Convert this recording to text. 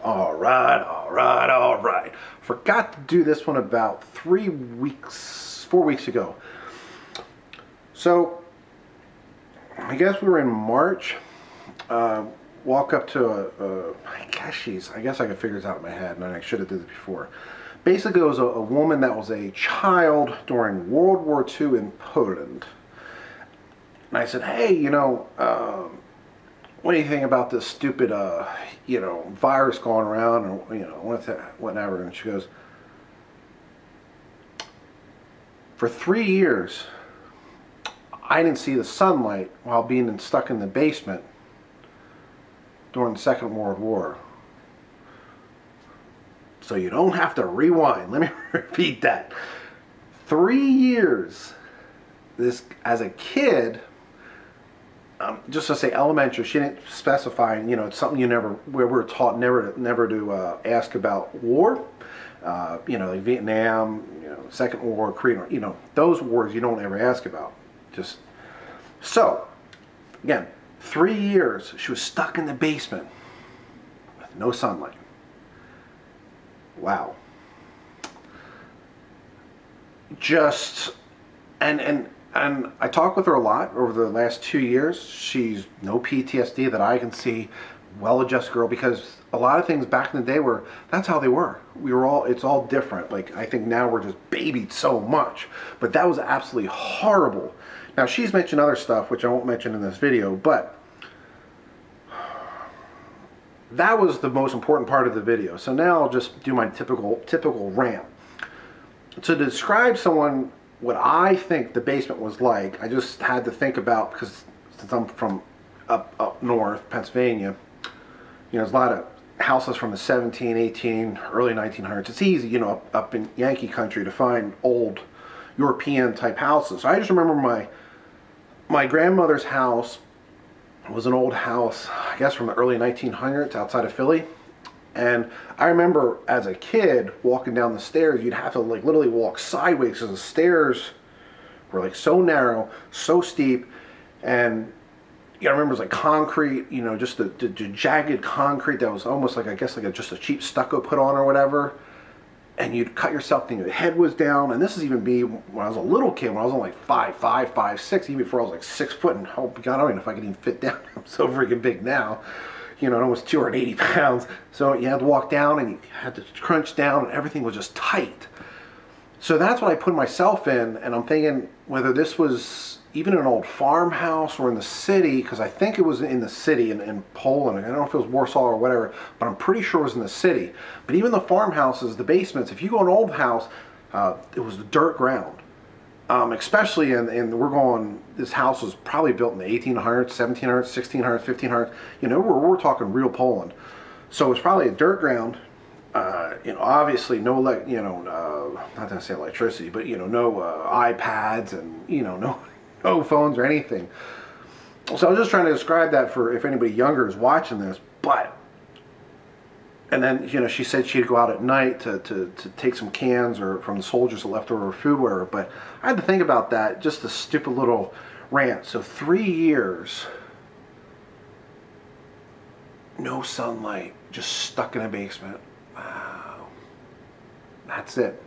All right, all right, all right. Forgot to do this one about 4 weeks ago. So, I guess we were in March. Walk up to I guess I could figure this out in my head, and I should have did this before. Basically, it was a woman that was a child during World War II in Poland. And I said, hey, what do you think about this stupid, virus going around, or, whatever? And she goes, for 3 years, I didn't see the sunlight while being stuck in the basement during the Second World War. So you don't have to rewind. Let me repeat that. 3 years. This, as a kid, just to say elementary, she didn't specify, it's something where we're taught never to ask about war, like Vietnam, Second War, Korea, those wars you don't ever ask about. So, again, 3 years she was stuck in the basement with no sunlight. Wow. And I talked with her a lot over the last 2 years. She's no PTSD that I can see, well-adjusted girl, because a lot of things back in the day that's how they were. It's all different. Like, I think now we're just babied so much, but that was absolutely horrible. Now, she's mentioned other stuff, which I won't mention in this video, but that was the most important part of the video. So now I'll just do my typical rant. To describe someone, what I think the basement was like, I just had to think about, because since I'm from up north, Pennsylvania, there's a lot of houses from the 17, 18, early 1900s. It's easy, up in Yankee country to find old European type houses. So I just remember my grandmother's house was an old house, I guess from the early 1900s outside of Philly. And I remember as a kid walking down the stairs, you'd have to literally walk sideways because the stairs were so narrow, so steep. And I remember it was concrete, just the jagged concrete that was almost just a cheap stucco put on or whatever. And you'd cut yourself, and your head was down. And this is even me when I was a little kid, when I was only 5'5", 5'6", even before I was 6 foot. And oh God, I don't even know if I could even fit down. I'm so freaking big now. Almost 280 pounds. So you had to walk down, and you had to crunch down, and everything was just tight. So that's what I put myself in, and I'm thinking whether this was even an old farmhouse or in the city, because I think it was in the city in Poland. I don't know if it was Warsaw or whatever, but I'm pretty sure it was in the city. But even the farmhouses, the basements, if you go to an old house, it was dirt ground. Especially this house was probably built in the 1800s, 1700s, 1600s, 1500s. We're talking real Poland. So it was probably a dirt ground. Obviously no, not to say electricity, but no iPads and no phones or anything. So I was just trying to describe that for if anybody younger is watching this. And then, she said she'd go out at night to take some cans or from the soldiers that left over food, whatever. But I had to think about that, just a stupid little rant. So 3 years, no sunlight, just stuck in a basement. Wow. That's it.